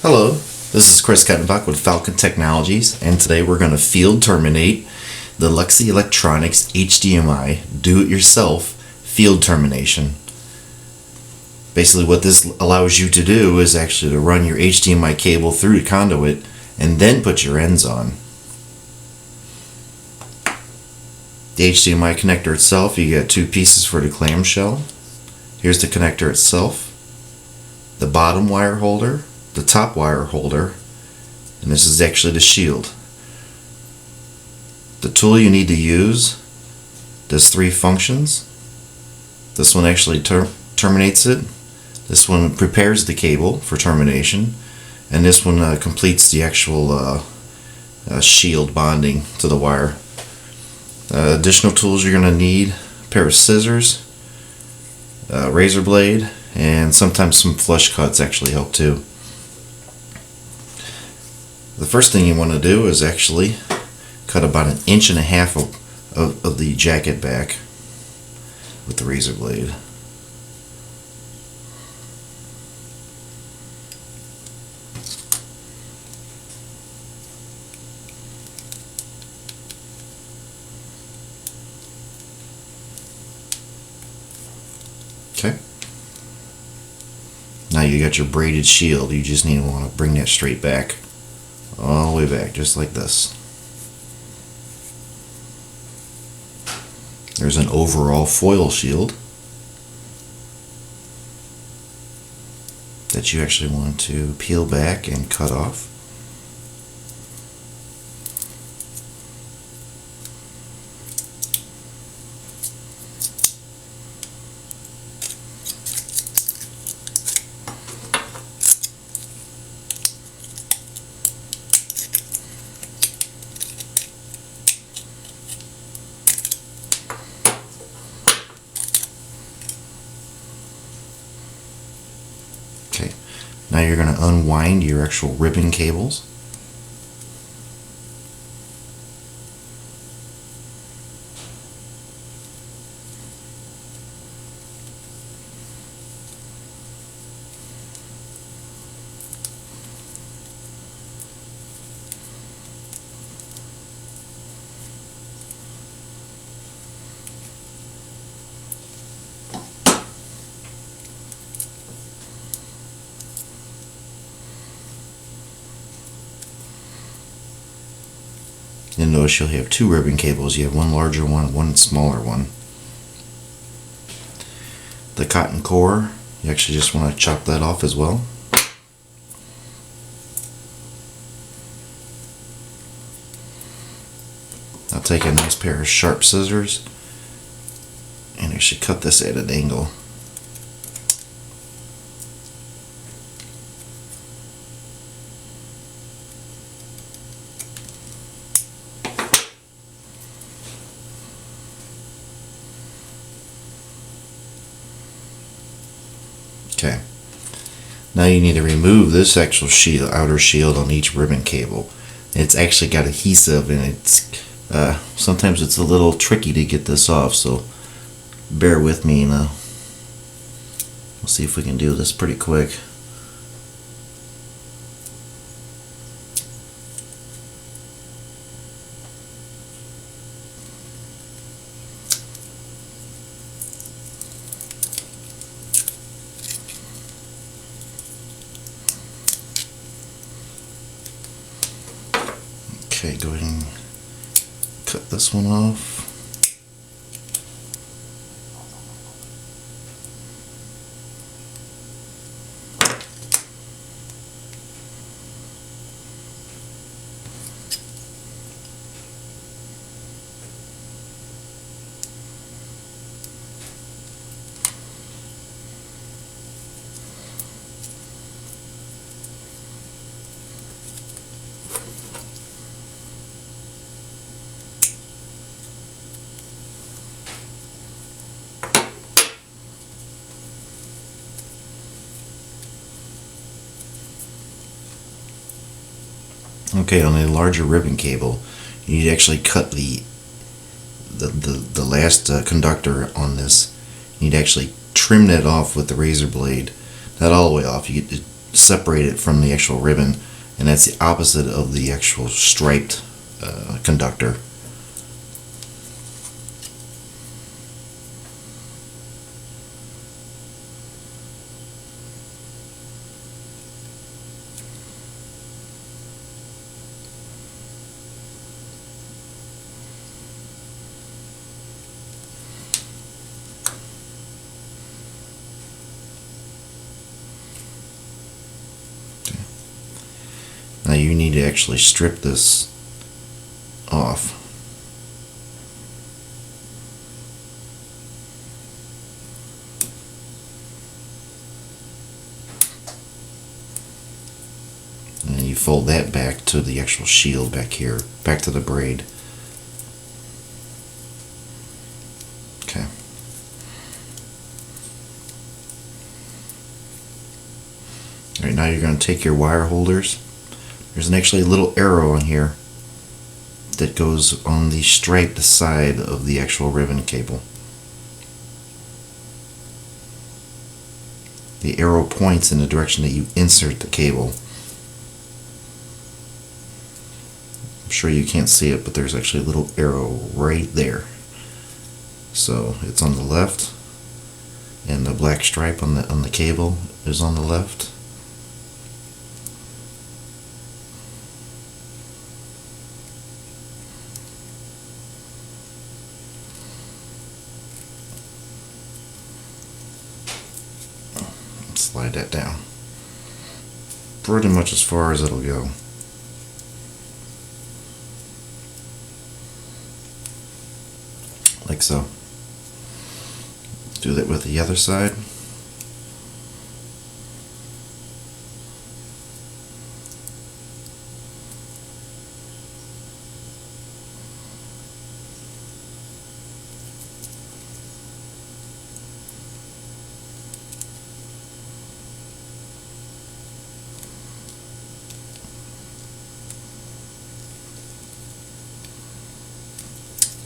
Hello, this is Chris Kettenbach with Falcon Technologies, and today we're going to field terminate the Lexi Electronics HDMI do-it-yourself field termination. Basically what this allows you to do is actually to run your HDMI cable through the conduit and then put your ends on. The HDMI connector itself, you get two pieces for the clamshell. Here's the connector itself, the bottom wire holder, the top wire holder, and this is actually the shield. The tool you need to use does three functions. This one actually terminates it. This one prepares the cable for termination, and this one completes the actual shield bonding to the wire. Additional tools you're going to need: a pair of scissors, a razor blade, and sometimes some flush cuts actually help too. The first thing you want to do is actually cut about 1.5 inches of the jacket back with the razor blade. Okay. Now you got your braided shield. You just need to want to bring that straight back, all the way back, just like this. There's an overall foil shield that you actually want to peel back and cut off. Okay, now you're going to unwind your actual ribbon cables. You'll notice you'll have two ribbon cables. You have one larger one and one smaller one. The cotton core, you actually just want to chop that off as well. I'll take a nice pair of sharp scissors and I should cut this at an angle. Okay, now you need to remove this actual shield, outer shield on each ribbon cable. It's actually got adhesive, and it's sometimes it's a little tricky to get this off, so bear with me. We'll see if we can do this pretty quick. Okay, go ahead and cut this one off. Okay, on a larger ribbon cable, you need to actually cut the last conductor on this. You need to actually trim that off with the razor blade. Not all the way off. You separate it from the actual ribbon, and that's the opposite of the actual striped conductor. Now you need to actually strip this off. And you fold that back to the actual shield back here, back to the braid. Okay. Alright, now you're going to take your wire holders. There's actually a little arrow on here that goes on the striped side of the actual ribbon cable. The arrow points in the direction that you insert the cable. I'm sure you can't see it, but there's actually a little arrow right there. So it's on the left, and the black stripe on the cable is on the left. Slide that down pretty much as far as it'll go. Like so. Do that with the other side.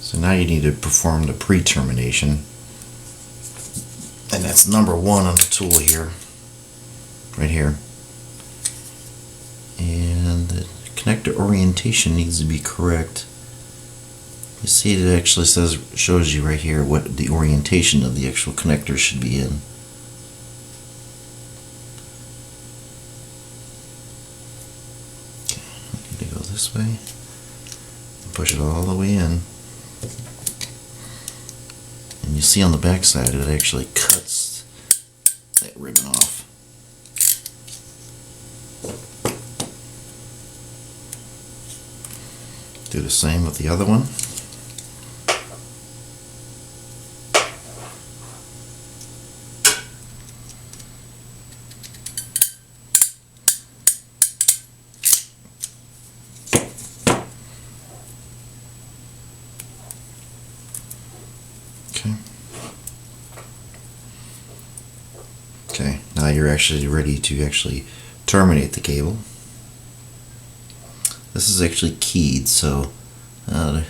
So now you need to perform the pre-termination, and that's number 1 on the tool here, right here. And the connector orientation needs to be correct. You see it actually shows you right here what the orientation of the actual connector should be in. Okay, I need to go this way, push it all the way in. And you see on the back side it actually cuts that ribbon off. Do the same with the other one. Okay, now you're actually ready to actually terminate the cable. This is actually keyed, so if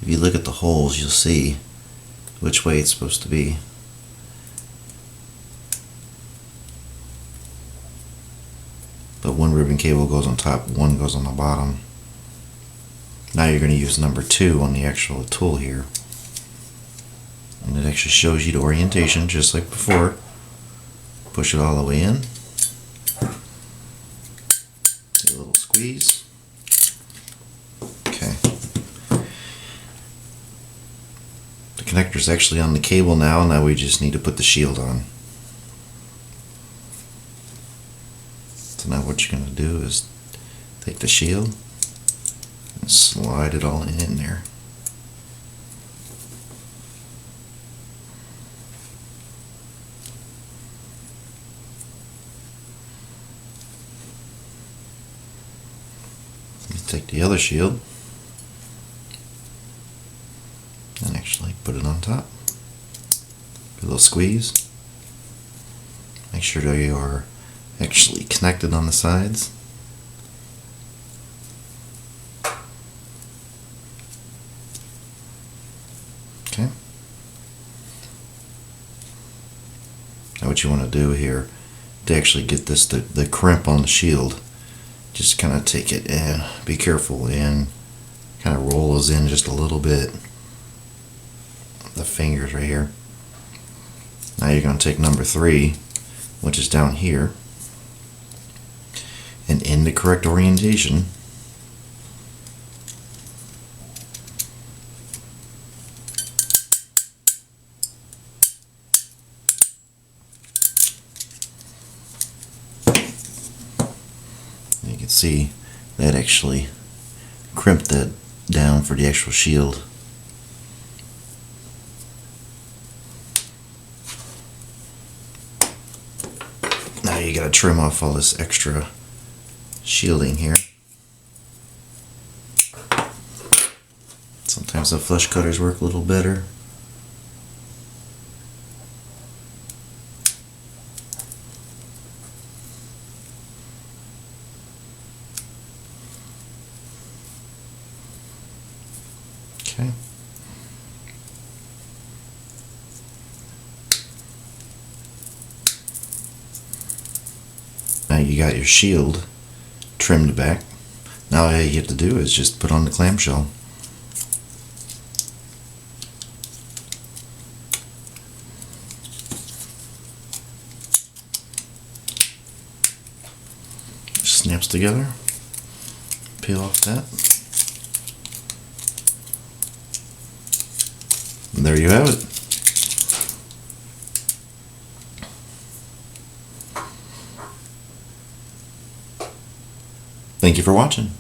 you look at the holes, you'll see which way it's supposed to be. But one ribbon cable goes on top, one goes on the bottom. Now you're going to use number 2 on the actual tool here. And it actually shows you the orientation just like before. Push it all the way in. Do a little squeeze. Okay. The connector's actually on the cable now. Now we just need to put the shield on. So now what you're going to do is take the shield and slide it all in there. Take the other shield and actually put it on top. A little squeeze. Make sure that you are actually connected on the sides. Okay. Now what you want to do here to actually get this, the crimp on the shield. Just kind of take it and be careful and kind of roll those in just a little bit. The fingers right here. Now you're going to take number 3, which is down here, and in the correct orientation, you can see that actually crimped that down for the actual shield. Now you gotta trim off all this extra shielding here. Sometimes the flush cutters work a little better. Okay. Now you got your shield trimmed back. Now all you have to do is just put on the clamshell. Snaps together. Peel off that. And there you have it. Thank you for watching.